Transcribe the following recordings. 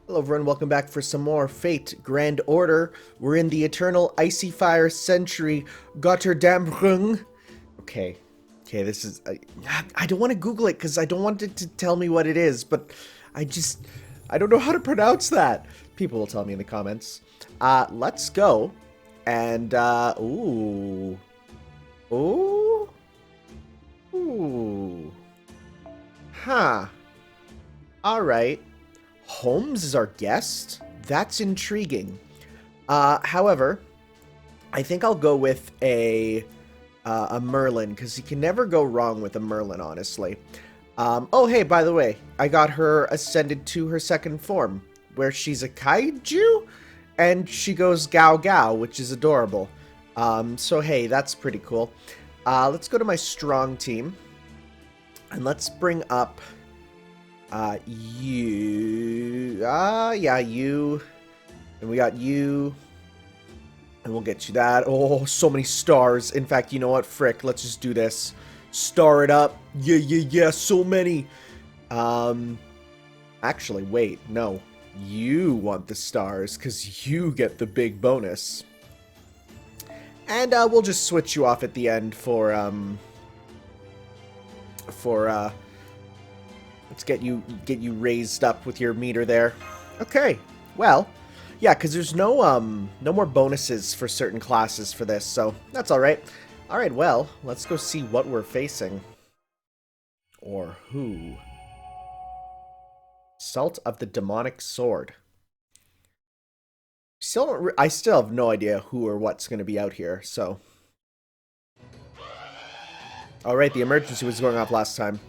Hello everyone, welcome back for some more Fate Grand Order. We're in the Eternal Icy Fire Century Götterdämmerung. Okay, this is... I don't want to Google it because I don't want it to tell me what it is, but I don't know how to pronounce that. People will tell me in the comments. Let's go. And, ooh. Huh. Alright. Holmes is our guest? That's intriguing. However, I think I'll go with a Merlin, because you can never go wrong with a Merlin, honestly. Oh, hey, by the way, I got her ascended to her second form, where she's a kaiju, and she goes Gao Gao, which is adorable. So hey, that's pretty cool. Let's go to my strong team, and let's bring up... you. Yeah, you. And we got you. And we'll get you that. Oh, so many stars. In fact, you know what? Frick, let's just do this. Star it up. Yeah, so many. Actually, wait, no. You want the stars, because you get the big bonus. And, we'll just switch you off at the end for, let's get you raised up with your meter there. Okay, well, yeah, because there's no more bonuses for certain classes for this, so that's all right. All right, well, let's go see what we're facing. Or who. Salt of the Demonic Sword. I still have no idea who or what's going to be out here, so. All right, the emergency was going off last time.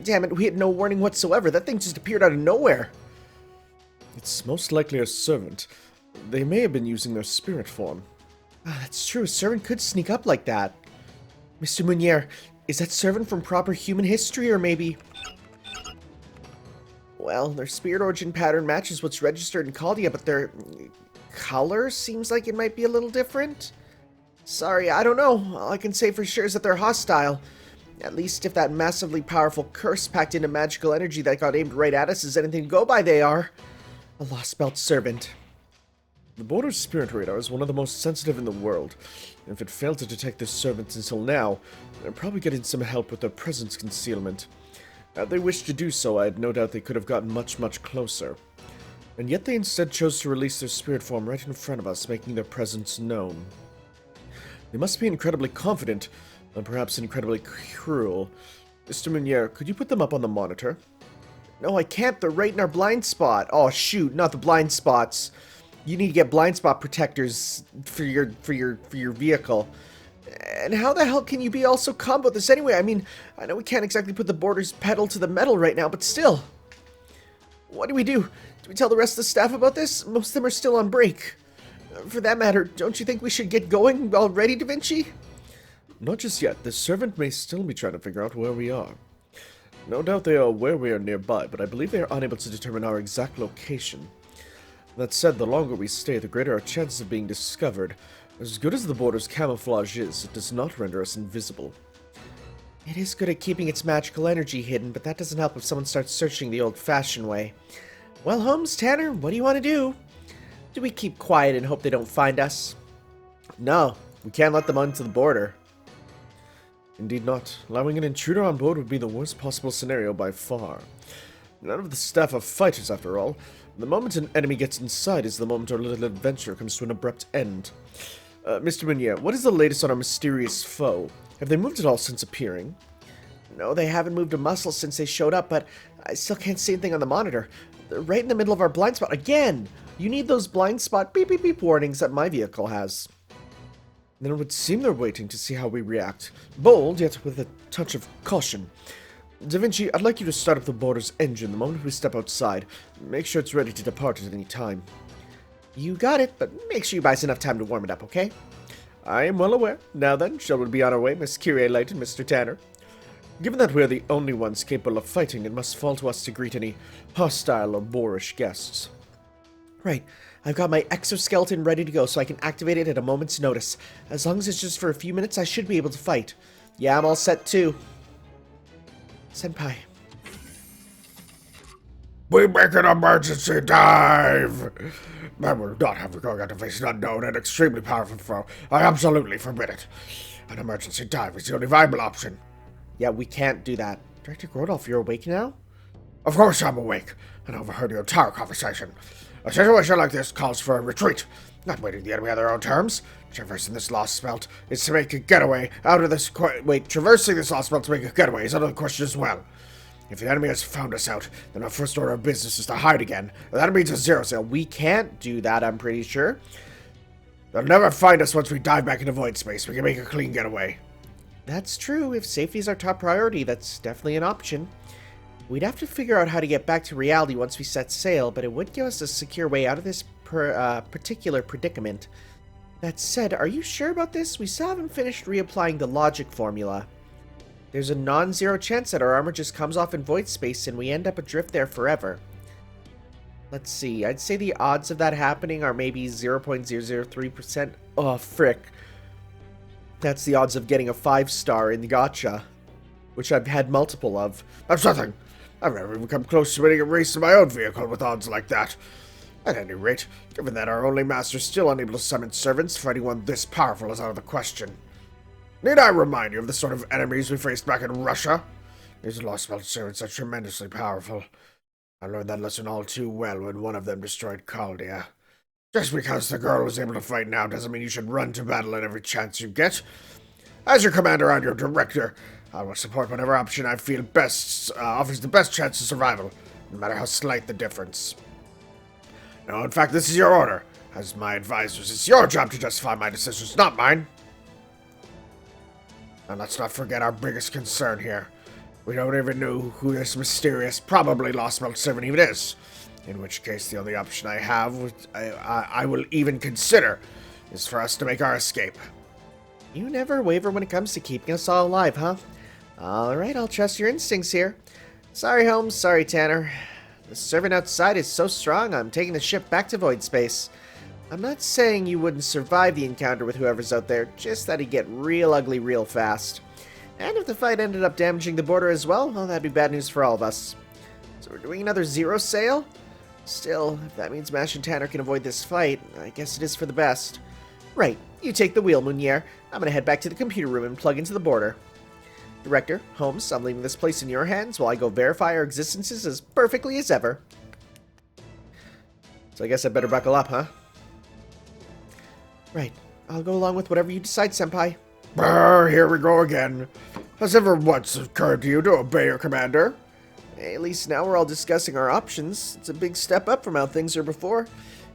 Damn it, we had no warning whatsoever. That thing just appeared out of nowhere. It's most likely a servant. They may have been using their spirit form. Ah, that's true. A servant could sneak up like that. Mr. Meteor, is that servant from proper human history, or maybe... Well, their spirit origin pattern matches what's registered in Chaldea, but their color seems like it might be a little different. Sorry, I don't know. All I can say for sure is that they're hostile. At least if that massively powerful curse packed into magical energy that got aimed right at us is anything to go by, they are. A Lostbelt servant. The border's spirit radar is one of the most sensitive in the world. And if it failed to detect this servant until now, they're probably getting some help with their presence concealment. Had they wished to do so, I had no doubt they could have gotten much closer. And yet they instead chose to release their spirit form right in front of us, making their presence known. They must be incredibly confident, and perhaps incredibly cruel. Mr. Meteor, could you put them up on the monitor? No, I can't. They're right in our blind spot. Oh, shoot, not the blind spots. You need to get blind spot protectors for your vehicle. And how the hell can you be all so calm about this anyway? I mean, I know we can't exactly put the border's pedal to the metal right now, but still. What do we do? Do we tell the rest of the staff about this? Most of them are still on break. For that matter, don't you think we should get going already, Da Vinci? Not just yet. The servant may still be trying to figure out where we are. No doubt they are aware we are nearby, but I believe they are unable to determine our exact location. That said, the longer we stay, the greater our chances of being discovered. As good as the border's camouflage is, it does not render us invisible. It is good at keeping its magical energy hidden, but that doesn't help if someone starts searching the old-fashioned way. Well, Holmes, Tanner, what do you want to do? Do we keep quiet and hope they don't find us? No, we can't let them onto the border. Indeed not. Allowing an intruder on board would be the worst possible scenario by far. None of the staff are fighters, after all. The moment an enemy gets inside is the moment our little adventure comes to an abrupt end. Mr. Meteor, what is the latest on our mysterious foe? Have they moved at all since appearing? No, they haven't moved a muscle since they showed up, but I still can't see anything on the monitor. They're right in the middle of our blind spot. Again! You need those blind spot beep beep beep warnings that my vehicle has. Then it would seem they're waiting to see how we react. Bold, yet with a touch of caution. Da Vinci, I'd like you to start up the border's engine the moment we step outside. Make sure it's ready to depart at any time. You got it, but make sure you buy us enough time to warm it up, okay? I am well aware. Now then, shall we be on our way, Miss Kyrie-Light and Mr. Tanner? Given that we are the only ones capable of fighting, it must fall to us to greet any hostile or boorish guests. Right. I've got my exoskeleton ready to go so I can activate it at a moment's notice. As long as it's just for a few minutes, I should be able to fight. Yeah, I'm all set too. Senpai. We make an emergency dive! I will not have you going out to face an unknown and extremely powerful foe. I absolutely forbid it. An emergency dive is the only viable option. Yeah, we can't do that. Director Grodolf, you're awake now? Of course I'm awake, and overheard your entire conversation. A situation like this calls for a retreat, not waiting the enemy on their own terms. Traversing this Lostbelt is to make a getaway out of this... traversing this Lostbelt to make a getaway is another question as well. If the enemy has found us out, then our first order of business is to hide again. That means a zero sale. We can't do that, I'm pretty sure. They'll never find us once we dive back into void space. We can make a clean getaway. That's true. If safety is our top priority, that's definitely an option. We'd have to figure out how to get back to reality once we set sail, but it would give us a secure way out of this particular predicament. That said, are you sure about this? We still haven't finished reapplying the logic formula. There's a non-zero chance that our armor just comes off in void space and we end up adrift there forever. Let's see, I'd say the odds of that happening are maybe 0.003%. Oh, frick. That's the odds of getting a 5-star in the gacha, which I've had multiple of. That's nothing. I've never even come close to winning a race in my own vehicle with odds like that. At any rate, given that our only master is still unable to summon servants, for anyone this powerful is out of the question. Need I remind you of the sort of enemies we faced back in Russia? These Lostbelt servants are tremendously powerful. I learned that lesson all too well when one of them destroyed Chaldea. Just because the girl was able to fight now doesn't mean you should run to battle at every chance you get. As your commander and your director, I will support whatever option I feel best offers the best chance of survival, no matter how slight the difference. No, in fact, this is your order. As my advisors, it's your job to justify my decisions, not mine. And let's not forget our biggest concern here. We don't even know who this mysterious, probably Lostbelt servant even is. In which case, the only option I have, which I will even consider, is for us to make our escape. You never waver when it comes to keeping us all alive, huh? Alright, I'll trust your instincts here. Sorry, Holmes. Sorry, Tanner. The servant outside is so strong, I'm taking the ship back to void space. I'm not saying you wouldn't survive the encounter with whoever's out there, just that he'd get real ugly real fast. And if the fight ended up damaging the border as well that'd be bad news for all of us. So we're doing another zero sail? Still, if that means Mash and Tanner can avoid this fight, I guess it is for the best. Right, you take the wheel, Meteor. I'm gonna head back to the computer room and plug into the border. Director, Holmes, I'm leaving this place in your hands while I go verify our existences as perfectly as ever. So I guess I better buckle up, huh? Right. I'll go along with whatever you decide, Senpai. Brr, here we go again. Has ever once occurred to you to obey your commander? Hey, at least now we're all discussing our options. It's a big step up from how things were before.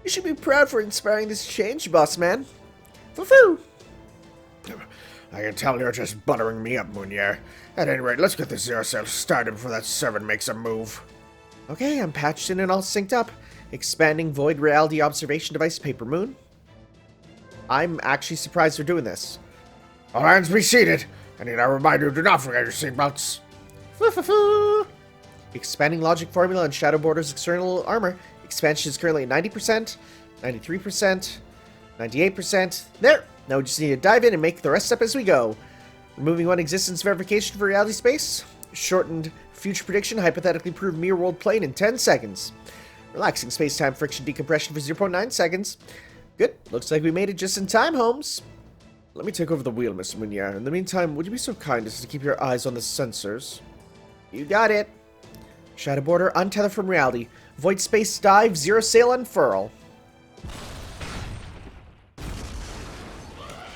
You should be proud for inspiring this change, boss man. Foo-foo! I can tell you're just buttering me up, Meteor. At any rate, let's get the zero sail started before that servant makes a move. Okay, I'm patched in and all synced up. Expanding void reality observation device Paper Moon. I'm actually surprised we're doing this. All hands be seated. I need a reminder, do not forget your seatbelts. Foo-foo-foo! Expanding logic formula and Shadow Border's external armor. Expansion is currently at 90%, 93%, 98%. There! Now we just need to dive in and make the rest up as we go. Removing one existence verification for reality space. Shortened future prediction, hypothetically proved mirror world plane in 10 seconds. Relaxing space-time friction decompression for 0.9 seconds. Good. Looks like we made it just in time, Holmes. Let me take over the wheel, Mr. Meteor. In the meantime, would you be so kind as to keep your eyes on the sensors? You got it. Shadow Border, untether from reality. Void space dive, zero sail unfurl.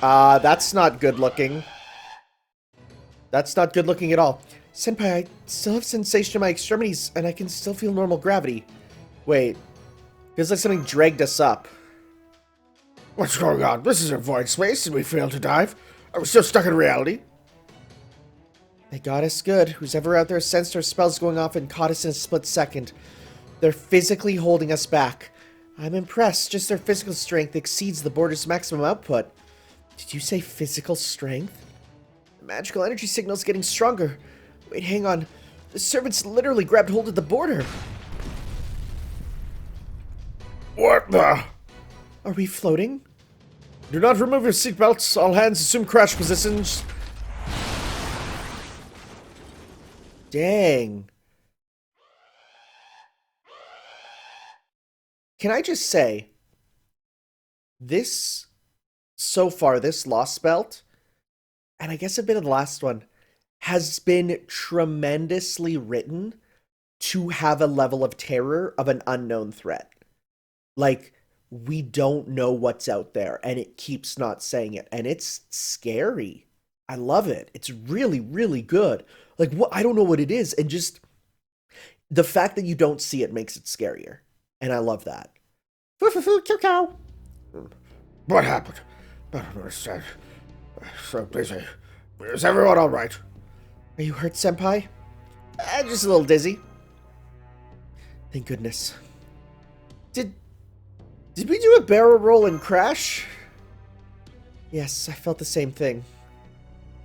That's not good looking. That's not good looking at all. Senpai, I still have sensation in my extremities, and I can still feel normal gravity. Wait. Feels like something dragged us up. What's going on? This isn't void space, and we failed to dive. Are we still stuck in reality? They got us good. Who's ever out there sensed our spells going off and caught us in a split second. They're physically holding us back. I'm impressed. Just their physical strength exceeds the border's maximum output. Did you say physical strength? The magical energy signal's getting stronger. Wait, hang on. The servants literally grabbed hold of the border. What the? Are we floating? Do not remove your seatbelts. All hands assume crash positions. Dang. Can I just say, this, so far, this Lostbelt, and I guess a bit of the last one, has been tremendously written to have a level of terror of an unknown threat. Like, we don't know what's out there, and it keeps not saying it, and it's scary. I love it. It's really, really good. Like, what, I don't know what it is, and just the fact that you don't see it makes it scarier, and I love that. Cow. What happened? I don't understand. So busy. Is everyone all right? Are you hurt, Senpai? Just a little dizzy. Thank goodness. Did we do a barrel roll and crash? Yes, I felt the same thing.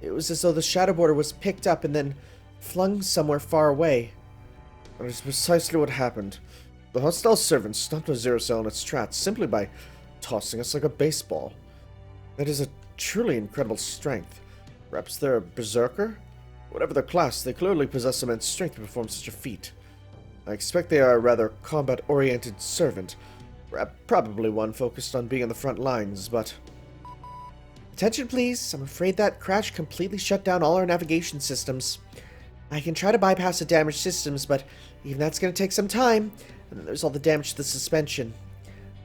It was as though the shadow border was picked up and then flung somewhere far away. That is precisely what happened. The hostile servant stopped a zero cell in its tracks simply by tossing us like a baseball. That is a truly incredible strength. Perhaps they're a berserker? Whatever their class, they clearly possess immense strength to perform such a feat. I expect they are a rather combat-oriented servant, probably one focused on being on the front lines, but... Attention, please. I'm afraid that crash completely shut down all our navigation systems. I can try to bypass the damaged systems, but even that's going to take some time. And then there's all the damage to the suspension.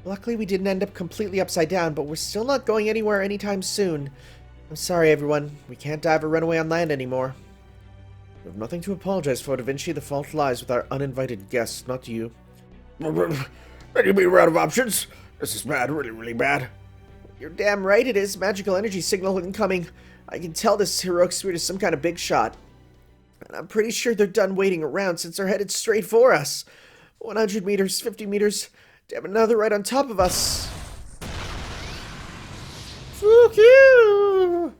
Luckily, we didn't end up completely upside down, but we're still not going anywhere anytime soon. I'm sorry, everyone. We can't dive or run away on land anymore. You have nothing to apologize for, Da Vinci. The fault lies with our uninvited guests, not you. Then you mean we're out of options? This is bad, really, really bad. You're damn right it is. Magical energy signal incoming. I can tell this heroic spirit is some kind of big shot. And I'm pretty sure they're done waiting around since they're headed straight for us. 100 meters, 50 meters. Damn, another right on top of us. Fuck you!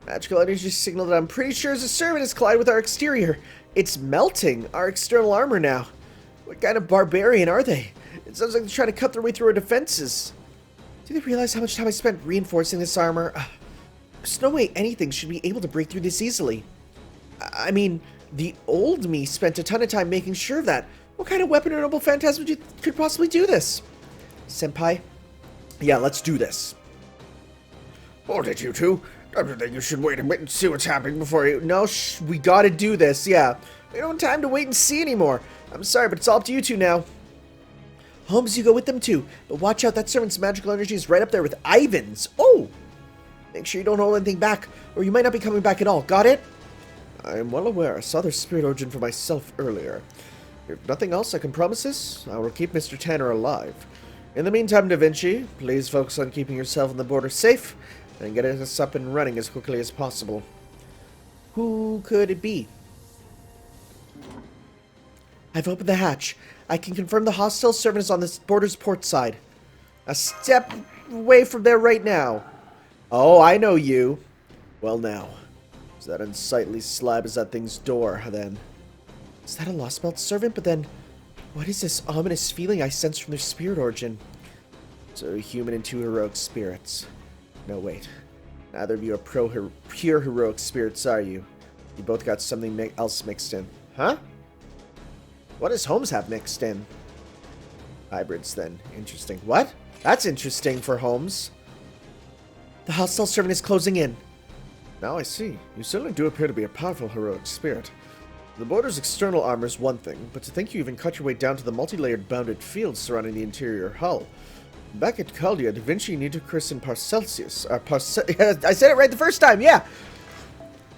Magical energy signal that I'm pretty sure is a servant has collided with our exterior. It's melting our external armor now. What kind of barbarian are they? It sounds like they're trying to cut their way through our defenses. Do they realize how much time I spent reinforcing this armor? There's no way anything should be able to break through this easily. I mean, the old me spent a ton of time making sure of that. What kind of weapon or noble phantasm could possibly do this? Senpai? Yeah, let's do this. Hold it, you two. Don't you think you should wait a bit and see what's happening before you... No, we gotta do this, yeah. We don't have time to wait and see anymore. I'm sorry, but it's all up to you two now. Holmes, you go with them too. But watch out, that servant's magical energy is right up there with Ivan's. Oh! Make sure you don't hold anything back, or you might not be coming back at all. Got it? I am well aware. I saw their spirit origin for myself earlier. If nothing else, I can promise this. I will keep Mr. Tanner alive. In the meantime, Da Vinci, please focus on keeping yourself and the border safe, and getting us up and running as quickly as possible. Who could it be? I've opened the hatch. I can confirm the hostile servant is on this border's port side. A step away from there right now. Oh, I know you. Well now. Is that unsightly slab is that thing's door, then? Is that a Lostbelt servant? But then, what is this ominous feeling I sense from their spirit origin? So human and two heroic spirits. No, wait. Neither of you are pure heroic spirits, are you? You both got something else mixed in. Huh? What does Holmes have mixed in? Hybrids, then. Interesting. What? That's interesting for Holmes. The hostile servant is closing in. Now I see. You certainly do appear to be a powerful heroic spirit. The border's external armor is one thing, but to think you even cut your way down to the multi-layered bounded fields surrounding the interior hull. Back at Caldia, Da Vinci needed to christen Paracelsus. I said it right the first time, yeah!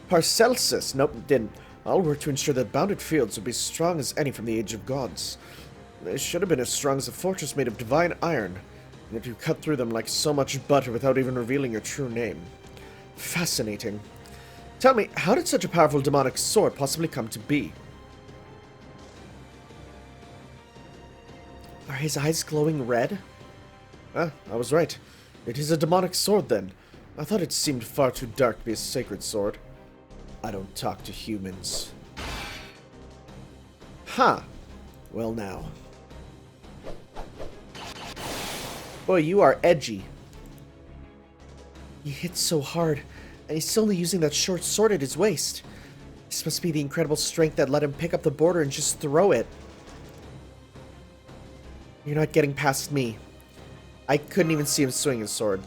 Paracelsus. Nope, didn't. I'll work to ensure that bounded fields will be strong as any from the Age of Gods. They should have been as strong as a fortress made of divine iron, yet you cut through them like so much butter without even revealing your true name. Fascinating. Tell me, how did such a powerful demonic sword possibly come to be? Are his eyes glowing red? Ah, I was right. It is a demonic sword, then. I thought it seemed far too dark to be a sacred sword. I don't talk to humans. Huh. Well now. Boy, you are edgy. He hit so hard, and he's still only using that short sword at his waist. This must be the incredible strength that let him pick up the border and just throw it. You're not getting past me. I couldn't even see him swing his sword.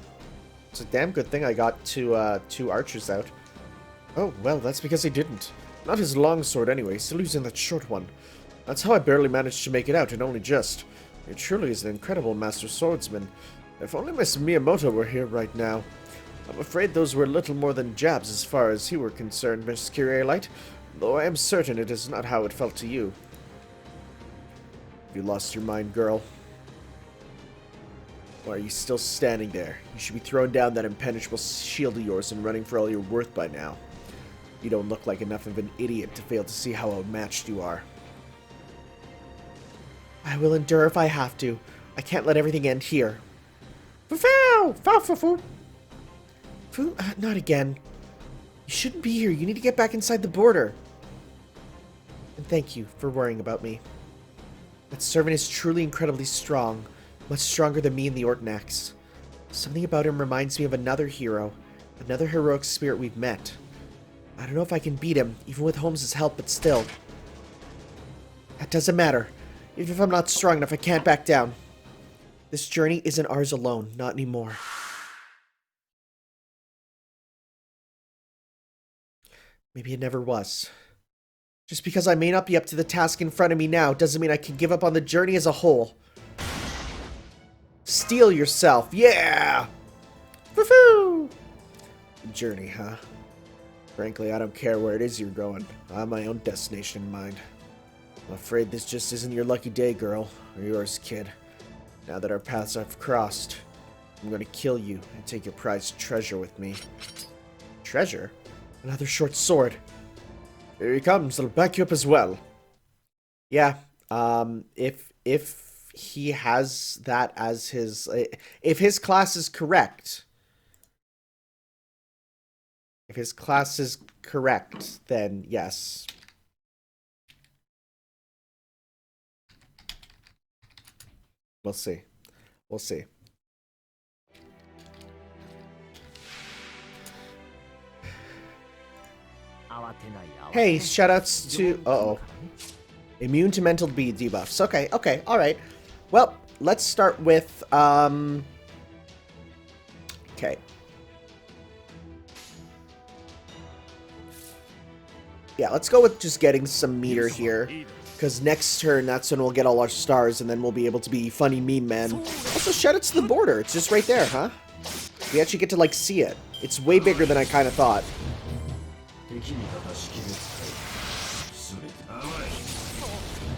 It's a damn good thing I got two archers out. Oh, well, that's because he didn't. Not his long sword anyway, still using that short one. That's how I barely managed to make it out, and only just. He truly is an incredible master swordsman. If only Miss Miyamoto were here right now. I'm afraid those were little more than jabs as far as he were concerned, Miss Kyrielite, though I am certain it is not how it felt to you. Have you lost your mind, girl? Why are you still standing there? You should be throwing down that impenetrable shield of yours and running for all you're worth by now. You don't look like enough of an idiot to fail to see how outmatched you are. I will endure if I have to. I can't let everything end here. Foo-foo! Foo-foo-foo! Not again. You shouldn't be here. You need to get back inside the border. And thank you for worrying about me. That servant is truly incredibly strong. Much stronger than me and the Ortnax. Something about him reminds me of another hero. Another heroic spirit we've met. I don't know if I can beat him, even with Holmes' help, but still. That doesn't matter. Even if I'm not strong enough, I can't back down. This journey isn't ours alone. Not anymore. Maybe it never was. Just because I may not be up to the task in front of me now doesn't mean I can give up on the journey as a whole. Steel yourself. Yeah! Woohoo! Journey, huh? Frankly, I don't care where it is you're going. I have my own destination in mind. I'm afraid this just isn't your lucky day, girl. Or yours, kid. Now that our paths have crossed, I'm gonna kill you and take your prized treasure with me. Treasure? Another short sword. Here he comes. I'll back you up as well. Yeah. If he has that as his... If his class is correct... If his class is correct, then yes. We'll see. We'll see. Hey, shoutouts to... Uh-oh. Immune to mental bead debuffs. Okay, okay, alright. Well, let's start with... Okay. Yeah, let's go with just getting some meter here. Because next turn, that's when we'll get all our stars, and then we'll be able to be funny meme man. Also, shoutouts to the border. It's just right there, huh? We actually get to, like, see it. It's way bigger than I kind of thought.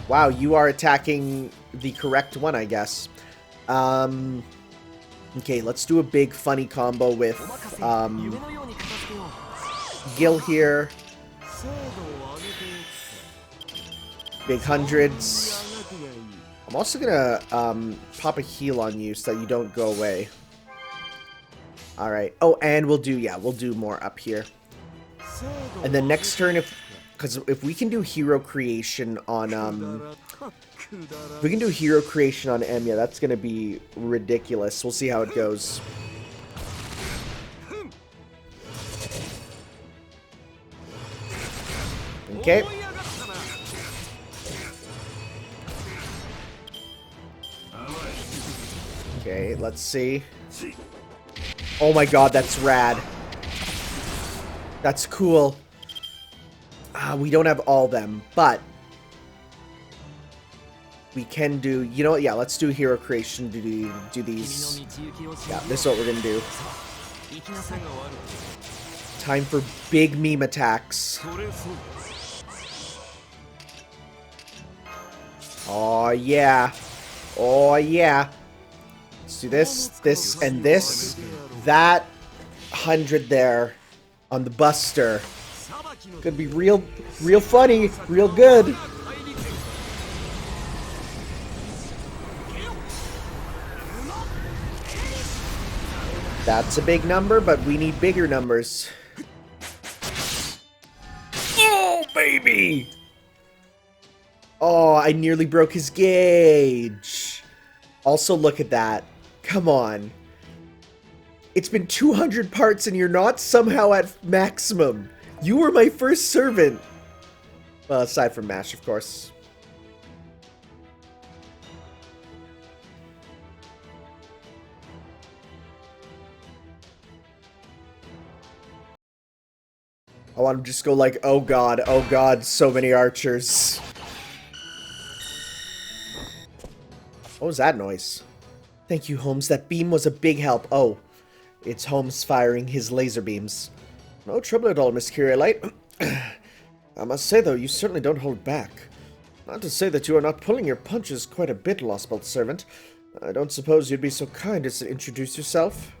Wow, you are attacking the correct one, I guess. Okay, let's do a big funny combo with Gil here. Big hundreds. I'm also gonna pop a heal on you so that you don't go away. Alright. Oh, and we'll do more up here. And then next turn, if we can do hero creation on if we can do hero creation on Enya, that's gonna be ridiculous. We'll see how it goes. Okay. Okay, let's see. Oh my god, that's rad. That's cool. We don't have all them, but we can do, you know what, yeah, let's do hero creation, do these. Yeah, this is what we're gonna do. Time for big meme attacks. Oh yeah. Oh yeah. Let's do this, this, and this. That 100 there on the Buster. Could be real funny, real good. That's a big number, but we need bigger numbers. Oh, baby! Oh, I nearly broke his gauge. Also, look at that. Come on. It's been 200 parts and you're not somehow at maximum. You were my first servant. Well, aside from MASH, of course. want to just go like, oh god, so many archers. What was that noise? Thank you, Holmes. That beam was a big help. Oh, it's Holmes firing his laser beams. No trouble at all, Miss Curiolite. I must say, though, you certainly don't hold back. Not to say that you are not pulling your punches quite a bit, Lostbelt servant. I don't suppose you'd be so kind as to introduce yourself?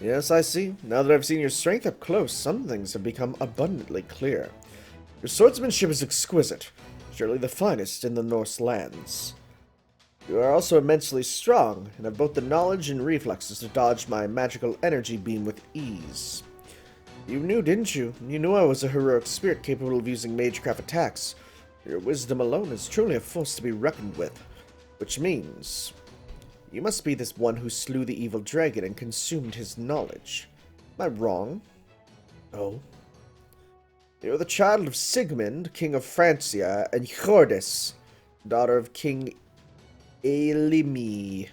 Yes, I see. Now that I've seen your strength up close, some things have become abundantly clear. Your swordsmanship is exquisite, surely the finest in the Norse lands. You are also immensely strong, and have both the knowledge and reflexes to dodge my magical energy beam with ease. You knew, didn't you? You knew I was a heroic spirit capable of using magecraft attacks. Your wisdom alone is truly a force to be reckoned with. Which means you must be this one who slew the evil dragon and consumed his knowledge. Am I wrong? Oh. You are the child of Sigmund, king of Francia, and Hjordis, daughter of King Elimi.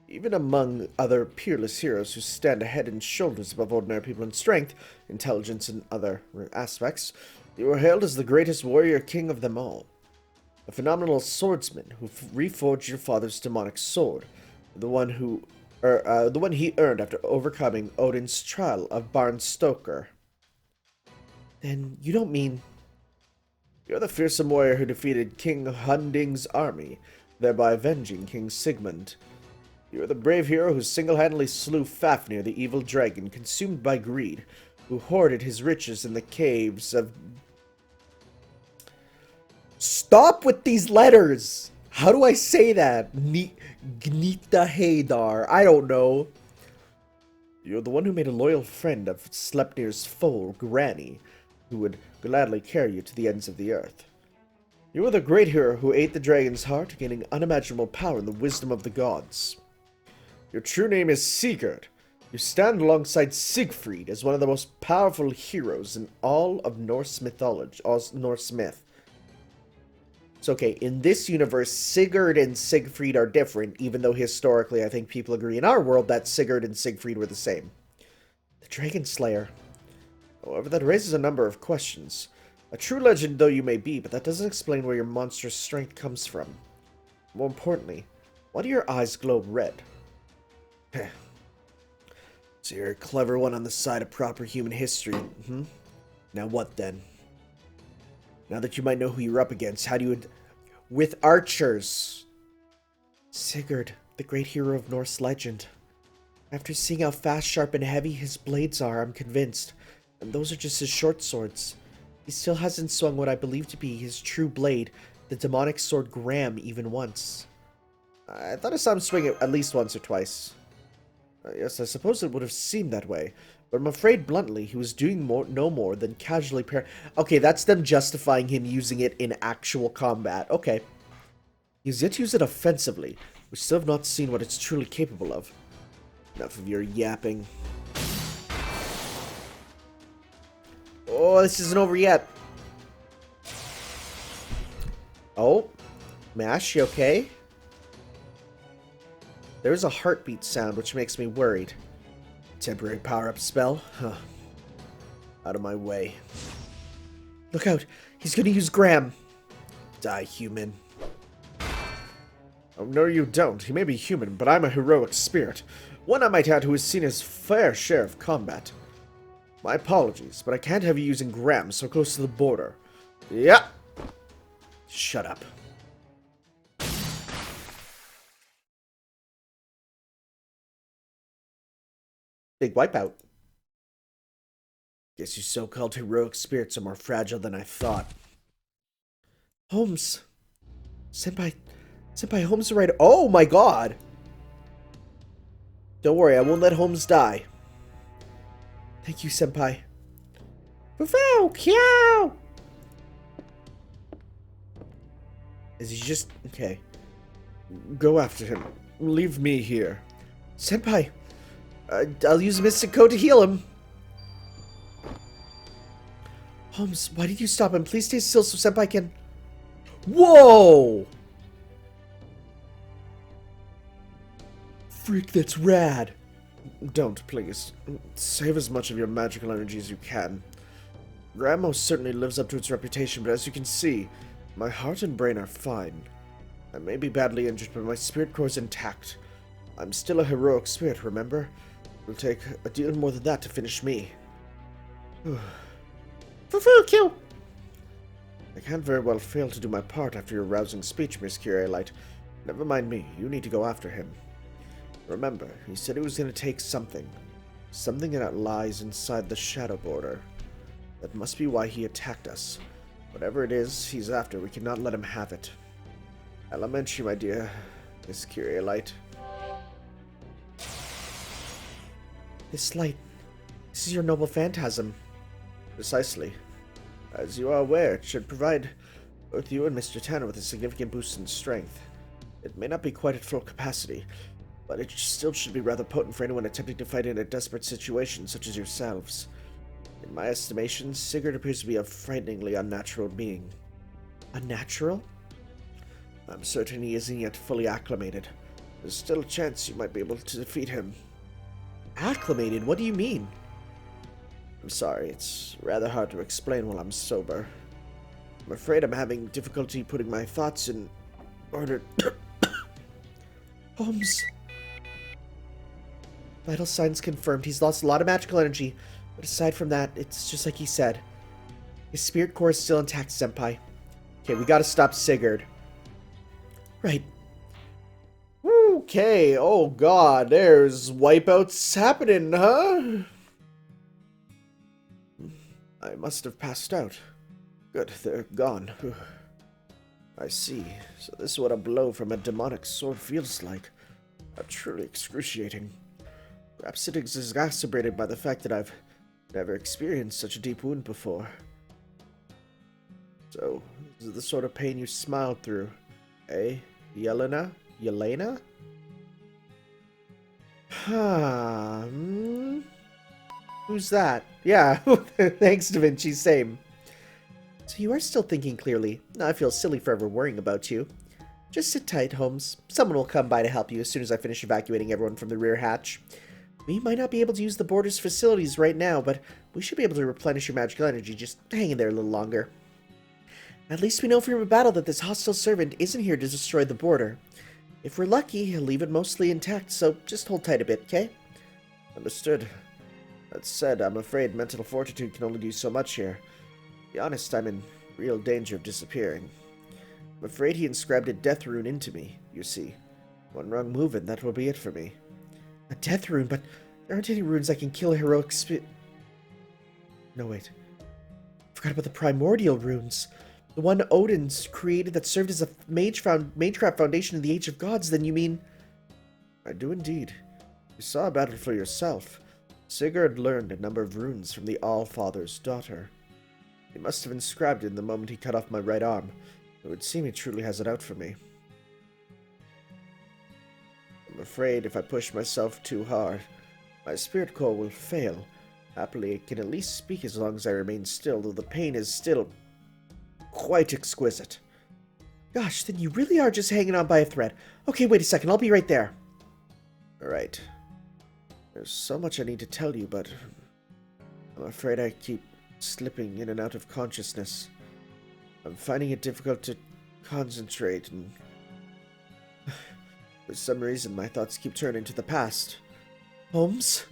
Even among other peerless heroes who stand a head and shoulders above ordinary people in strength, intelligence, and other aspects, you are hailed as the greatest warrior king of them all. A phenomenal swordsman who reforged your father's demonic sword, the one he earned after overcoming Odin's trial of Barnstoker. Then you don't mean... You're the fearsome warrior who defeated King Hunding's army, thereby avenging King Sigmund. You are the brave hero who single-handedly slew Fafnir, the evil dragon, consumed by greed, who hoarded his riches in the caves of... Stop with these letters! How do I say that? Gnita Haydar. I don't know. You're the one who made a loyal friend of Sleipnir's foe, Granny, who would gladly carry you to the ends of the earth. You are the great hero who ate the dragon's heart, gaining unimaginable power in the wisdom of the gods. Your true name is Sigurd. You stand alongside Siegfried as one of the most powerful heroes in all of Norse mythology, Norse myth. It's okay, in this universe, Sigurd and Siegfried are different, even though historically I think people agree in our world that Sigurd and Siegfried were the same. The Dragon Slayer. However, that raises a number of questions. A true legend though you may be, but that doesn't explain where your monstrous strength comes from. More importantly, why do your eyes glow red? So you're a clever one on the side of proper human history, hmm? Now what then? Now that you might know who you're up against, how do you... With archers! Sigurd, the great hero of Norse legend. After seeing how fast, sharp, and heavy his blades are, I'm convinced. And those are just his short swords. He still hasn't swung what I believe to be his true blade, the demonic sword Graham, even once. I thought I saw him swing it at least once or twice. Yes, I suppose it would have seemed that way. But I'm afraid, bluntly, he was doing no more than casually Okay, that's them justifying him using it in actual combat. Okay. He's yet to use it offensively. We still have not seen what it's truly capable of. Enough of your yapping. Oh, this isn't over yet. Oh. Mash, you okay? There's a heartbeat sound, which makes me worried. Temporary power-up spell? Huh. Out of my way. Look out! He's gonna use Graham! Die, human. Oh, no you don't. He may be human, but I'm a heroic spirit. One, I might add, who has seen his fair share of combat. My apologies, but I can't have you using Graham so close to the border. Yeah! Shut up. Big wipeout. Guess you so-called heroic spirits are more fragile than I thought. Holmes. Senpai Holmes right. Oh my god. Don't worry, I won't let Holmes die. Thank you, Senpai. Boofo, Kyo! Is he just... Okay. Go after him. Leave me here. Senpai. I'll use Mystic Code to heal him. Holmes, why did you stop him? Please stay still so Senpai can... Whoa! Freak, that's rad. don't, please. Save as much of your magical energy as you can. Grandma certainly lives up to its reputation, but as you can see, my heart and brain are fine. I may be badly injured, but my spirit core is intact. I'm still a heroic spirit, remember? It'll take a deal more than that to finish me. Fulfill kill! I can't very well fail to do my part after your rousing speech, Miss Curielite. Never mind me, you need to go after him. Remember, he said he was going to take something. Something that lies inside the shadow border. That must be why he attacked us. Whatever it is he's after, we cannot let him have it. Elementary, my dear, Miss Curielite. This light, this is your noble phantasm. Precisely. As you are aware, it should provide both you and Mr. Tanner with a significant boost in strength. It may not be quite at full capacity, but it still should be rather potent for anyone attempting to fight in a desperate situation such as yourselves. In my estimation, Sigurd appears to be a frighteningly unnatural being. Unnatural? I'm certain he isn't yet fully acclimated. There's still a chance you might be able to defeat him. Acclimated? What do you mean? I'm sorry, it's rather hard to explain while I'm sober. I'm afraid I'm having difficulty putting my thoughts in order. Holmes. Vital signs confirmed. He's lost a lot of magical energy, but aside from that, it's just like he said. His spirit core is still intact, Senpai. Okay, we gotta stop Sigurd. Right. Okay, oh god, there's wipeouts happening, huh? I must have passed out. Good, they're gone. I see. So this is what a blow from a demonic sword feels like. How truly excruciating. Perhaps it is exacerbated by the fact that I've never experienced such a deep wound before. So, this is the sort of pain you smiled through, eh, Yelena? Yelena? Who's that? Yeah, thanks, Da Vinci, same. So you are still thinking clearly. I feel silly forever worrying about you. Just sit tight, Holmes. Someone will come by to help you as soon as I finish evacuating everyone from the rear hatch. We might not be able to use the border's facilities right now, but we should be able to replenish your magical energy. Just hang in there a little longer. At least we know from a battle that this hostile servant isn't here to destroy the border. If we're lucky, he'll leave it mostly intact, so just hold tight a bit, okay? Understood. That said, I'm afraid mental fortitude can only do so much here. To be honest, I'm in real danger of disappearing. I'm afraid he inscribed a death rune into me, you see. One wrong move and that will be it for me. A death rune? But there aren't any runes that can kill a heroic No, wait. I forgot about the primordial runes. The one Odin's created that served as a magecraft foundation in the Age of Gods, then you mean... I do indeed. You saw a battle for yourself. Sigurd learned a number of runes from the Allfather's daughter. He must have inscribed it in the moment he cut off my right arm. It would seem he truly has it out for me. I'm afraid if I push myself too hard, my spirit core will fail. Happily, it can at least speak as long as I remain still, though the pain is still quite exquisite. Gosh, then you really are just hanging on by a thread. Okay, wait a second, I'll be right there. Alright. There's so much I need to tell you, but I'm afraid I keep slipping in and out of consciousness. I'm finding it difficult to concentrate, and for some reason my thoughts keep turning to the past. Holmes?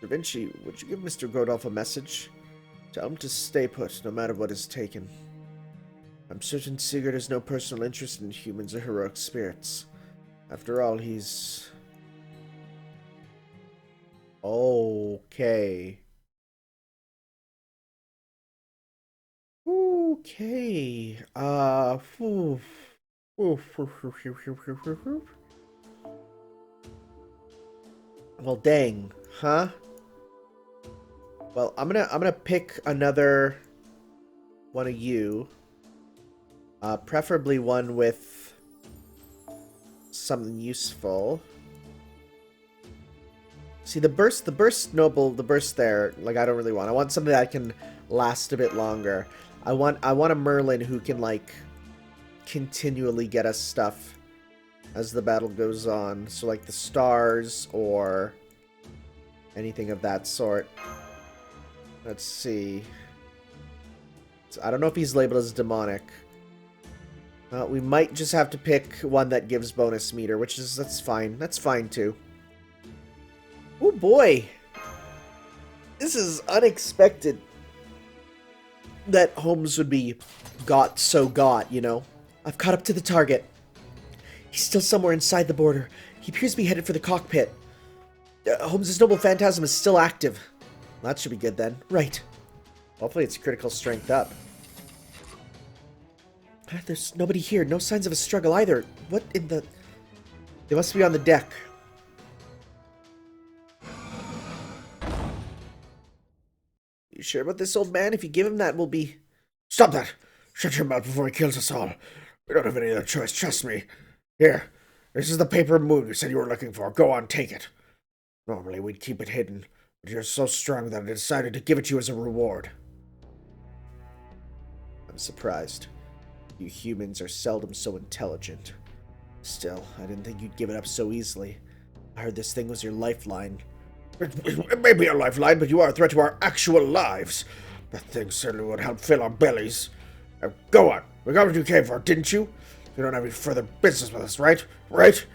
Da Vinci, would you give Mr. Godolph a message? Tell him to stay put, no matter what is taken. I'm certain Sigurd has no personal interest in humans or heroic spirits. After all, he's... Okay. Okay. Well, dang, huh? Well, I'm gonna pick another one of you. Preferably one with something useful. See, the burst there, like, I don't really want. I want something that can last a bit longer. I want a Merlin who can, like, continually get us stuff as the battle goes on. So, like, the stars or anything of that sort. Let's see. So I don't know if he's labeled as demonic. We might just have to pick one that gives bonus meter, that's fine. That's fine too. Oh boy! This is unexpected that Holmes would be got, you know? I've caught up to the target. He's still somewhere inside the border. He appears to be headed for the cockpit. Holmes' noble phantasm is still active. That should be good then. Right. Hopefully it's critical strength up. There's nobody here. No signs of a struggle either. What in the... They must be on the deck. You sure about this, old man? If you give him that, we'll be... Stop that! Shut your mouth before he kills us all. We don't have any other choice, trust me. Here, this is the paper moon you said you were looking for. Go on, take it. Normally we'd keep it hidden, but you're so strong that I decided to give it to you as a reward. I'm surprised. You humans are seldom so intelligent. Still, I didn't think you'd give it up so easily. I heard this thing was your lifeline. It may be a lifeline, but you are a threat to our actual lives. That thing certainly would help fill our bellies. Now, go on. We got what you came for, didn't you? You don't have any further business with us, right? Right?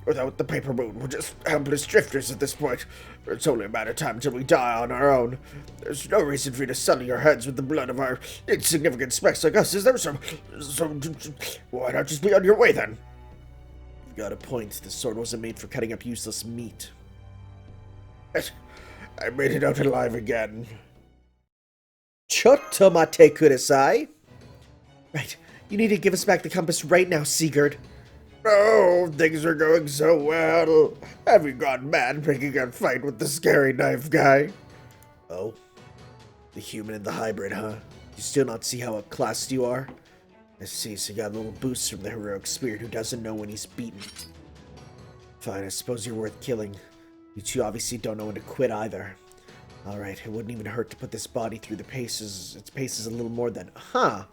Without the paper moon, we're just helpless drifters at this point. It's only a matter of time until we die on our own. There's no reason for you to sully your heads with the blood of our insignificant specks like us, is there? So why not just be on your way, then? You've got a point. The sword wasn't made for cutting up useless meat. I made it out alive again. Chotomate kudasai. Right. You need to give us back the compass right now, Sigurd. Oh, things are going so well. Have you gone mad picking a fight with the scary knife guy? Oh. The human and the hybrid, huh? You still not see how outclassed you are? I see, so you got a little boost from the heroic spirit who doesn't know when he's beaten. Fine, I suppose you're worth killing. You two obviously don't know when to quit either. Alright, it wouldn't even hurt to put this body through the paces. Its paces a little more than... Huh!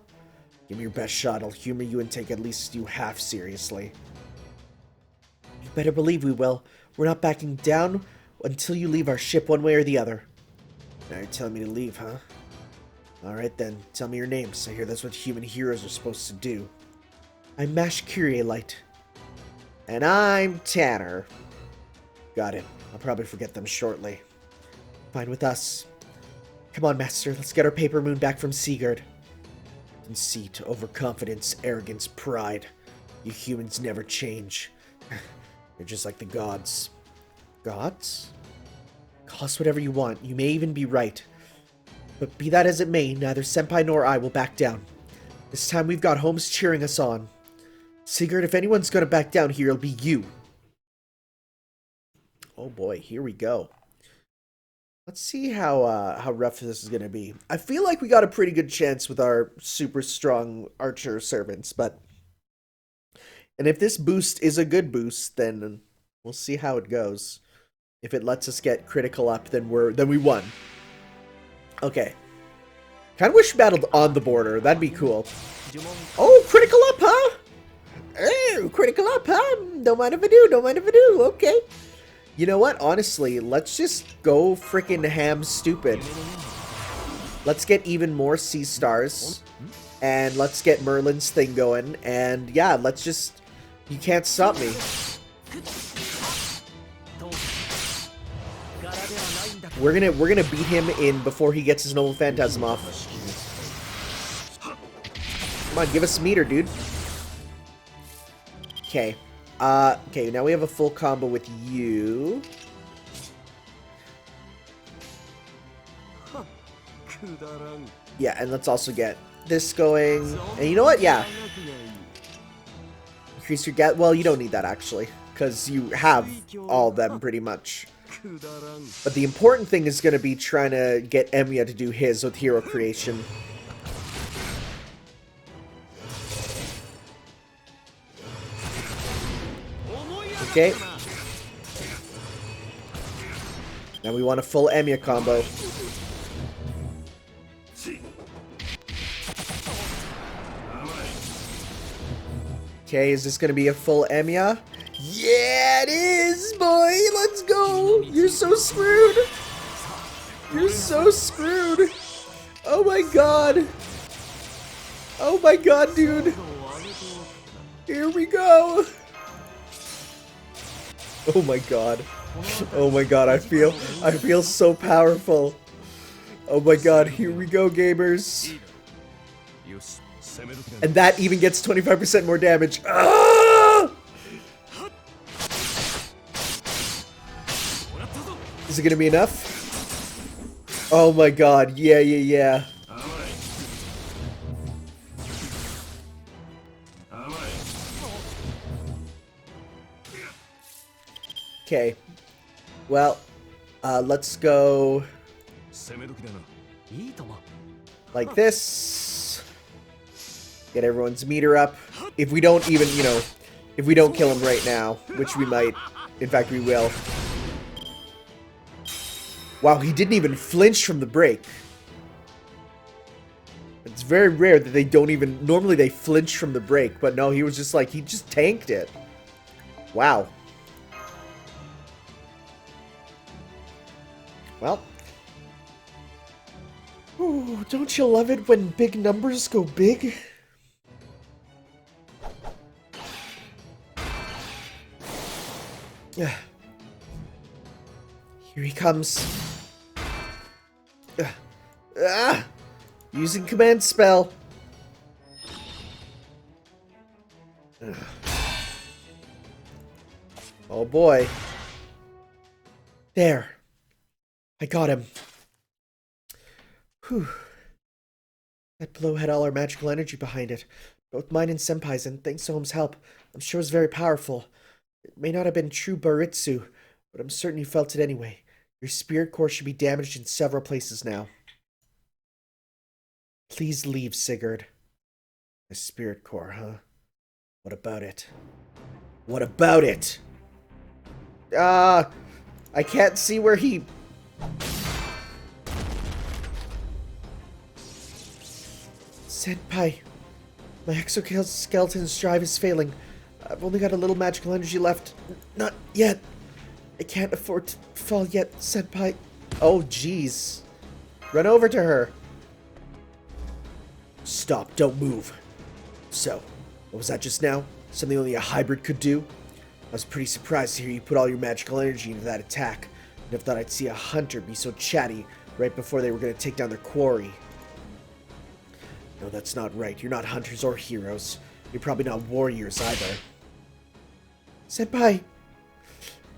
Give me your best shot. I'll humor you and take at least you half seriously. You better believe we will. We're not backing down until you leave our ship one way or the other. Now you're telling me to leave, huh? Alright then, tell me your names. I hear that's what human heroes are supposed to do. I'm Mash Kyrielite. And I'm Tanner. Got it. I'll probably forget them shortly. Fine with us. Come on, Master. Let's get our paper moon back from Sigurd. Conceit, overconfidence, arrogance, pride. You humans never change. You're just like the gods. Gods? Call us whatever you want. You may even be right. But be that as it may, neither Senpai nor I will back down. This time we've got Holmes cheering us on. Sigurd, if anyone's gonna back down here, it'll be you. Oh boy, here we go. Let's see how rough this is gonna be. I feel like we got a pretty good chance with our super strong archer servants, but... And if this boost is a good boost, then we'll see how it goes. If it lets us get critical up, then we won. Okay. Kinda wish we battled on the border. That'd be cool. Oh, critical up, huh? Oh, critical up, huh? Don't mind if I do, don't mind if I do. Okay. You know what? Honestly, let's just go freaking ham stupid. Let's get even more sea stars. And let's get Merlin's thing going. And yeah, let's just... You can't stop me. We're gonna beat him in before he gets his Noble Phantasm off. Come on, give us a meter, dude. Okay. Okay, now we have a full combo with you. Yeah, and let's also get this going. And you know what? Yeah. Increase your get. Well, you don't need that actually, because you have all of them pretty much. But the important thing is going to be trying to get Emiya to do his with hero creation. Okay. Now we want a full Emiya combo. Okay, is this going to be a full Emiya? Yeah, it is, boy. Let's go. You're so screwed. You're so screwed. Oh my god. Oh my god, dude. Here we go. Oh my god. Oh my god, I feel so powerful. Oh my god, here we go, gamers. And that even gets 25% more damage. Ah! Is it gonna be enough? Oh my god, yeah. Okay. Well, let's go like this. Get everyone's meter up. If we don't even, if we don't kill him right now, which we might, in fact we will. Wow, he didn't even flinch from the break. It's very rare that they don't even, normally they flinch from the break, but no, he was just like, he just tanked it. Wow. Well. Ooh, don't you love it when big numbers go big? Yeah. Here he comes. Using command spell. Oh boy. There. I got him. Whew. That blow had all our magical energy behind it. Both mine and Senpai's, and thanks to Home's help, I'm sure it was very powerful. It may not have been true Baritsu, but I'm certain you felt it anyway. Your spirit core should be damaged in several places now. Please leave, Sigurd. My spirit core, huh? What about it? What about it? I can't see where he... Senpai, my exoskeleton's drive is failing. I've only got a little magical energy left. Not yet. I can't afford to fall yet, Senpai. Oh, jeez. Run over to her. Stop, don't move. So, what was that just now? Something only a hybrid could do? I was pretty surprised to hear you put all your magical energy into that attack. I never thought I'd see a hunter be so chatty right before they were going to take down their quarry. No, that's not right. You're not hunters or heroes. You're probably not warriors either. Senpai!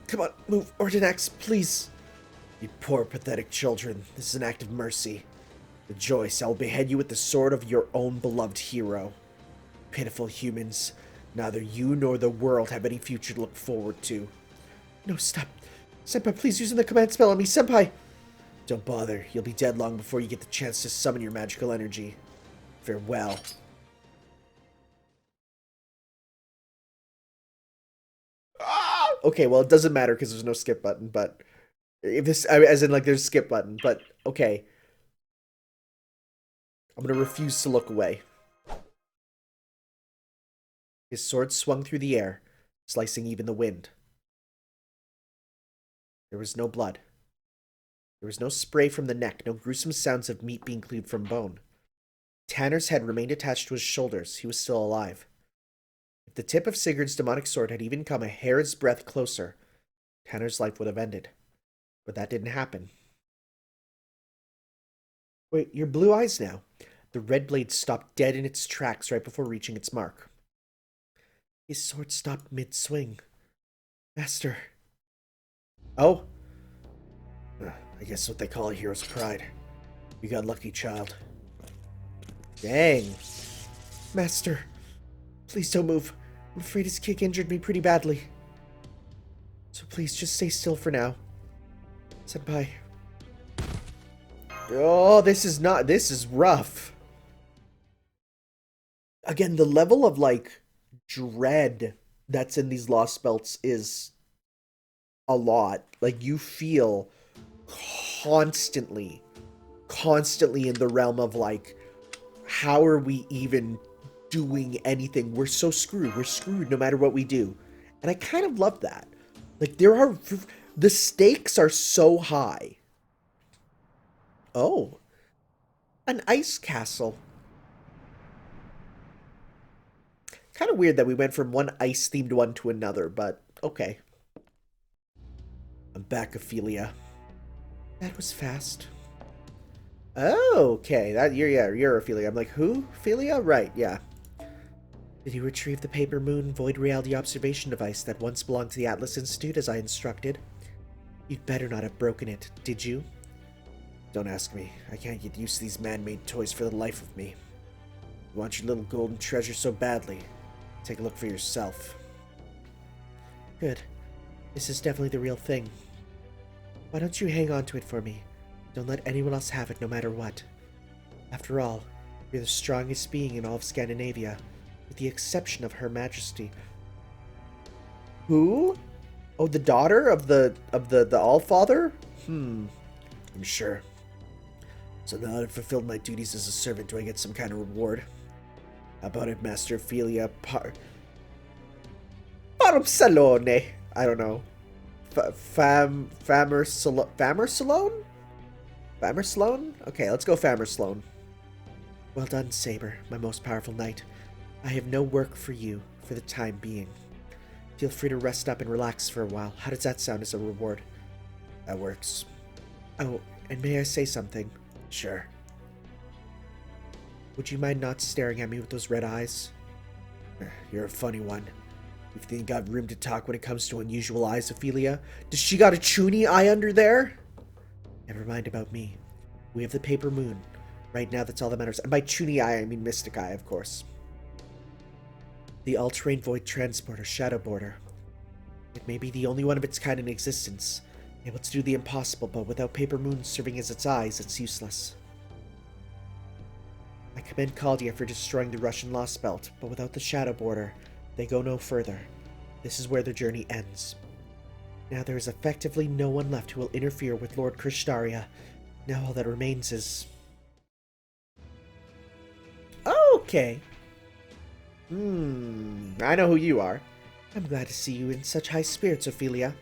Come on, move, Ordinax, please. You poor, pathetic children. This is an act of mercy. Rejoice, I will behead you with the sword of your own beloved hero. Pitiful humans. Neither you nor the world have any future to look forward to. No, stop. Senpai, please using the command spell on me, Senpai! Don't bother. You'll be dead long before you get the chance to summon your magical energy. Farewell. Okay, well, it doesn't matter because there's no skip button, but... if this, as in, like, there's a skip button, but, okay. I'm gonna refuse to look away. His sword swung through the air, slicing even the wind. There was no blood. There was no spray from the neck, no gruesome sounds of meat being cleaved from bone. Tanner's head remained attached to his shoulders. He was still alive. If the tip of Sigurd's demonic sword had even come a hair's breadth closer, Tanner's life would have ended. But that didn't happen. Wait, your blue eyes now. The red blade stopped dead in its tracks right before reaching its mark. His sword stopped mid-swing. Master. Oh? I guess what they call a hero's pride. You got lucky, child. Dang. Master. Please don't move. I'm afraid his kick injured me pretty badly. So please, just stay still for now. Senpai. Oh, this is rough. Again, the level of, like, dread that's in these Lostbelts is a lot. Like, you feel constantly in the realm of, like, how are we even doing anything? We're so screwed. We're screwed no matter what we do. And I kind of love that. Like, the stakes are so high. Oh, an ice castle. Kind of weird that we went from one ice-themed one to another, but okay. I'm back, Ophelia. That was fast. Oh, okay. You're Ophelia. I'm like, who? Ophelia? Right, yeah. Did you retrieve the paper moon void reality observation device that once belonged to the Atlas Institute as I instructed? You'd better not have broken it, did you? Don't ask me. I can't get used to these man-made toys for the life of me. You want your little golden treasure so badly. Take a look for yourself. Good. This is definitely the real thing. Why don't you hang on to it for me? Don't let anyone else have it, no matter what. After all, you're the strongest being in all of Scandinavia, with the exception of Her Majesty. Who? Oh, the daughter of the Allfather? I'm sure. So now that I've fulfilled my duties as a servant, do I get some kind of reward? How about it, Master Ophelia Salone? I don't know. Famer Sloan? Okay, let's go Famer Sloan. Well done, Saber, my most powerful knight. I have no work for you for the time being. Feel free to rest up and relax for a while. How does that sound as a reward? That works. Oh, and may I say something? Sure. Would you mind not staring at me with those red eyes? You're a funny one. You think you got room to talk when it comes to unusual eyes, Ophelia? Does she got a chuny eye under there? Never mind about me. We have the paper moon. Right now, that's all that matters. And by chuny eye, I mean mystic eye, of course. The all-terrain void transporter, Shadow Border. It may be the only one of its kind in existence, able to do the impossible, but without paper moon serving as its eyes, it's useless. I commend Kaizer for destroying the Russian Lostbelt, but without the Shadow Border, they go no further. This is where their journey ends. Now there is effectively no one left who will interfere with Lord Krishtaria. Now all that remains is... Okay. I know who you are. I'm glad to see you in such high spirits, Ophelia.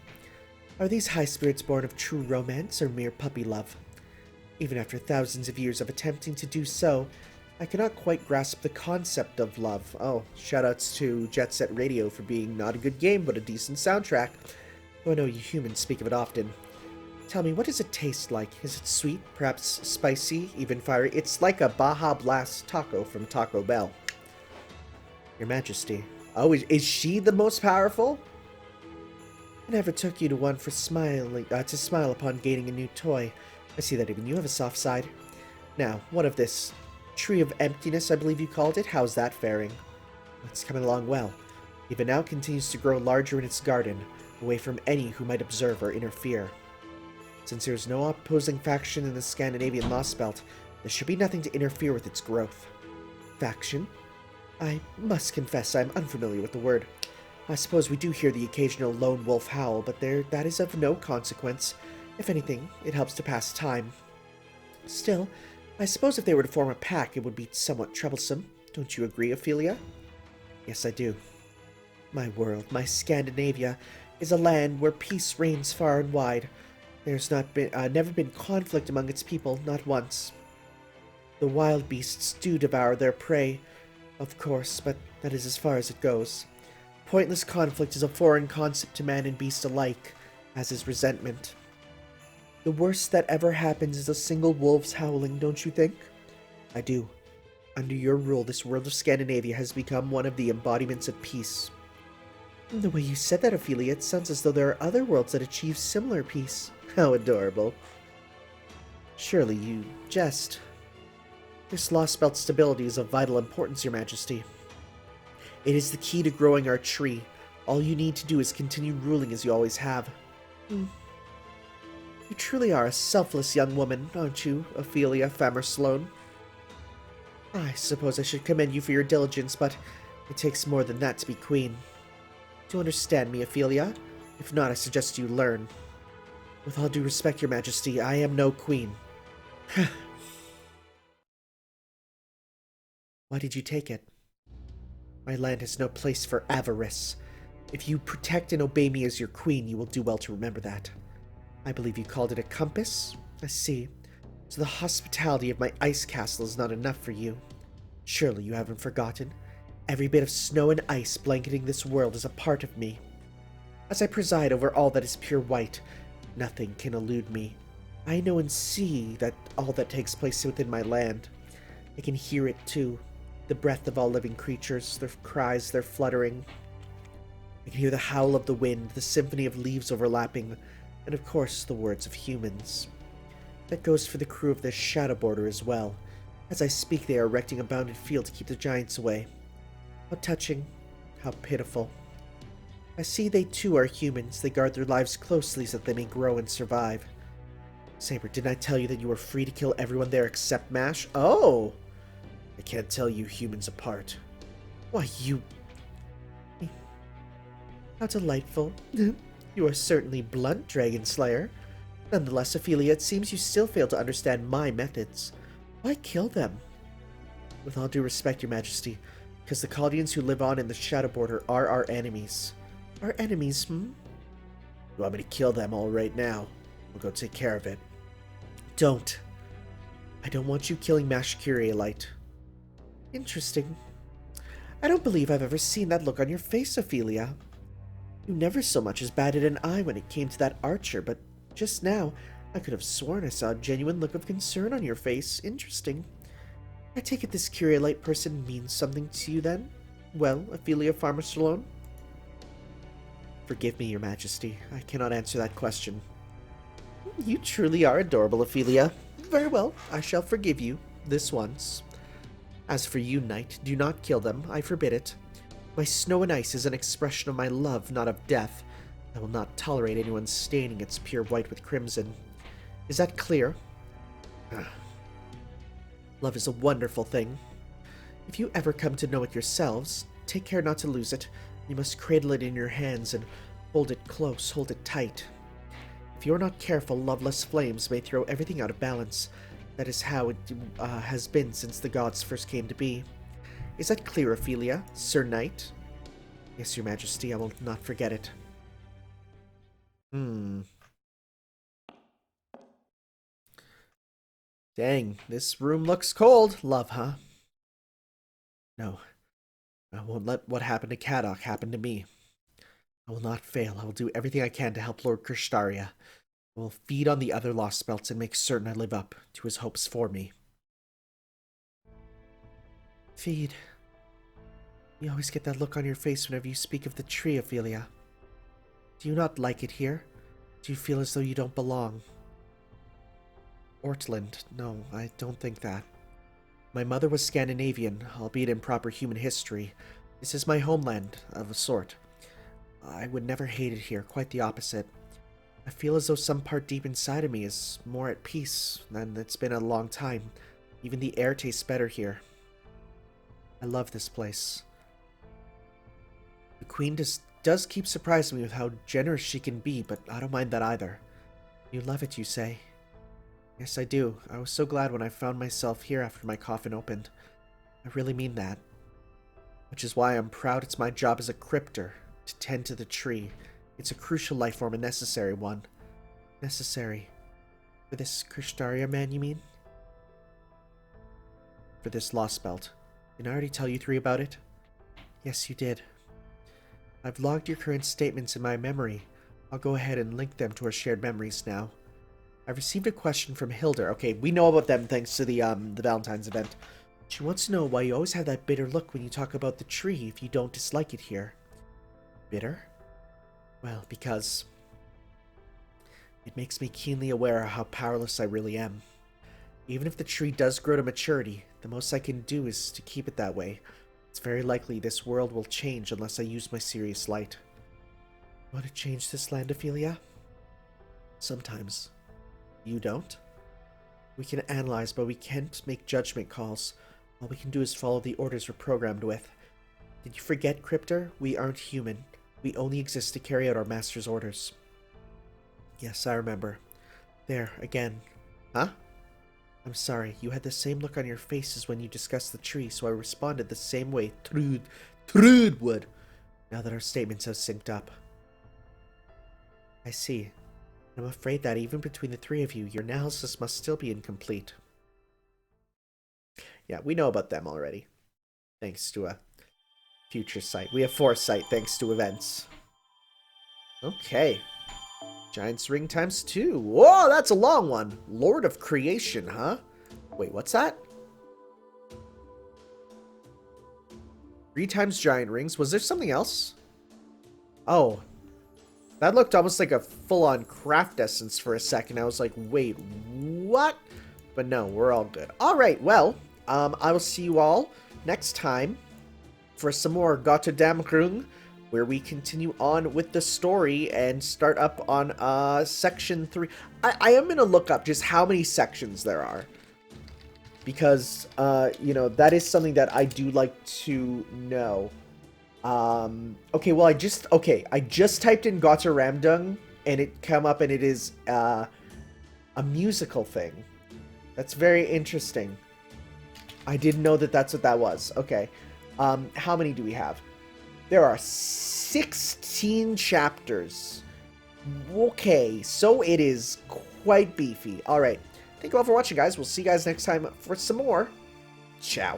Are these high spirits born of true romance or mere puppy love? Even after thousands of years of attempting to do so, I cannot quite grasp the concept of love. Oh, shoutouts to Jet Set Radio for being not a good game, but a decent soundtrack. Though I know you humans speak of it often. Tell me, what does it taste like? Is it sweet, perhaps spicy, even fiery? It's like a Baja Blast taco from Taco Bell. Your Majesty. Oh, is she the most powerful? I never took you to one for to smile upon gaining a new toy. I see that even you have a soft side. Now, what of this? Tree of Emptiness, I believe you called it. How's that faring? It's coming along well. Even now continues to grow larger in its garden, away from any who might observe or interfere. Since there is no opposing faction in the Scandinavian Lostbelt, there should be nothing to interfere with its growth. Faction? I must confess I am unfamiliar with the word. I suppose we do hear the occasional lone wolf howl, but that is of no consequence. If anything, it helps to pass time. Still, I suppose if they were to form a pack, it would be somewhat troublesome. Don't you agree, Ophelia? Yes, I do. My world, my Scandinavia, is a land where peace reigns far and wide. There's never been conflict among its people, not once. The wild beasts do devour their prey, of course, but that is as far as it goes. Pointless conflict is a foreign concept to man and beast alike, as is resentment. The worst that ever happens is a single wolf's howling, don't you think? I do. Under your rule, this world of Scandinavia has become one of the embodiments of peace. The way you said that, Ophelia, it sounds as though there are other worlds that achieve similar peace. How adorable. Surely you jest. This Lostbelt stability is of vital importance, Your Majesty. It is the key to growing our tree. All you need to do is continue ruling as you always have. You truly are a selfless young woman, aren't you, Ophelia Famer-Sloan? I suppose I should commend you for your diligence, but it takes more than that to be queen. Do you understand me, Ophelia? If not, I suggest you learn. With all due respect, Your Majesty, I am no queen. Why did you take it? My land has no place for avarice. If you protect and obey me as your queen, you will do well to remember that. I believe you called it a compass? I see. So the hospitality of my ice castle is not enough for you. Surely you haven't forgotten. Every bit of snow and ice blanketing this world is a part of me. As I preside over all that is pure white, nothing can elude me. I know and see that all that takes place within my land. I can hear it too. The breath of all living creatures, their cries, their fluttering. I can hear the howl of the wind, the symphony of leaves overlapping, and of course the words of humans. That goes for the crew of this shadow border as well. As I speak, they are erecting a bounded field to keep the giants away. How touching. How pitiful. I see they too are humans. They guard their lives closely so that they may grow and survive. Saber, didn't I tell you that you were free to kill everyone there except Mash? Oh! I can't tell you humans apart. Why, you... How delightful. You are certainly blunt, Dragon Slayer. Nonetheless, Ophelia, it seems you still fail to understand my methods. Why kill them? With all due respect, Your Majesty, because the Chaldeans who live on in the Shadow Border are our enemies. Our enemies, You want me to kill them all right now? We'll go take care of it. Don't. I don't want you killing Mash Curiolite. Interesting. I don't believe I've ever seen that look on your face, Ophelia. You never so much as batted an eye when it came to that archer, but just now, I could have sworn I saw a genuine look of concern on your face. Interesting. I take it this Curiolite person means something to you then? Well, Ophelia Farmer-Stallone? Forgive me, Your Majesty. I cannot answer that question. You truly are adorable, Ophelia. Very well, I shall forgive you, this once. As for you, Knight, do not kill them. I forbid it. My snow and ice is an expression of my love, not of death. I will not tolerate anyone staining its pure white with crimson. Is that clear? Love is a wonderful thing. If you ever come to know it yourselves, take care not to lose it. You must cradle it in your hands and hold it close, hold it tight. If you're not careful, loveless flames may throw everything out of balance. That is how it has been since the gods first came to be. Is that clear, Ophelia, Sir Knight? Yes, Your Majesty, I will not forget it. Dang, this room looks cold. Love, huh? No, I won't let what happened to Kadok happen to me. I will not fail. I will do everything I can to help Lord Krishtaria. I will feed on the other Lostbelts and make certain I live up to his hopes for me. Feed. You always get that look on your face whenever you speak of the tree, Ophelia. Do you not like it here? Do you feel as though you don't belong? Ortland. No, I don't think that. My mother was Scandinavian, albeit in proper human history. This is my homeland, of a sort. I would never hate it here, quite the opposite. I feel as though some part deep inside of me is more at peace than it's been a long time. Even the air tastes better here. I love this place. The Queen does keep surprising me with how generous she can be, but I don't mind that either. You love it, you say? Yes, I do. I was so glad when I found myself here after my coffin opened. I really mean that. Which is why I'm proud it's my job as a cryptor, to tend to the tree. It's a crucial life form, a necessary one. Necessary. For this Krishtaria man, you mean? For this Lostbelt. Didn't I already tell you three about it? Yes, you did. I've logged your current statements in my memory. I'll go ahead and link them to our shared memories now. I've received a question from Hilda. Okay, we know about them thanks to the Valentine's event. She wants to know why you always have that bitter look when you talk about the tree if you don't dislike it here. Bitter? Well, because it makes me keenly aware of how powerless I really am. Even if the tree does grow to maturity, the most I can do is to keep it that way. It's very likely this world will change unless I use my serious light. Want to change this land, Ophelia? Sometimes. You don't? We can analyze, but we can't make judgment calls. All we can do is follow the orders we're programmed with. Did you forget, Cryptor? We aren't human. We only exist to carry out our master's orders. Yes, I remember. There, again. Huh? I'm sorry, you had the same look on your face as when you discussed the tree, so I responded the same way Trude would. Now that our statements have synced up. I see. I'm afraid that even between the three of you, your analysis must still be incomplete. Yeah, we know about them already. Thanks to a future sight. We have foresight thanks to events. Okay. Giant's Ring times 2. Whoa, that's a long one. Lord of Creation, huh? Wait, what's that? 3 times Giant Rings. Was there something else? Oh. That looked almost like a full-on craft essence for a second. I was like, wait, what? But no, we're all good. Alright, well, I will see you all next time for some more Götterdämmerung, where we continue on with the story and start up on section 3. I am going to look up just how many sections there are. Because, you know, that is something that I do like to know. Okay, well, I just typed in Götterdämmerung, and it come up, and it is, a musical thing. That's very interesting. I didn't know that that's what that was. Okay. How many do we have? There are 16 chapters. Okay, so it is quite beefy. Alright. Thank you all for watching, guys. We'll see you guys next time for some more. Ciao.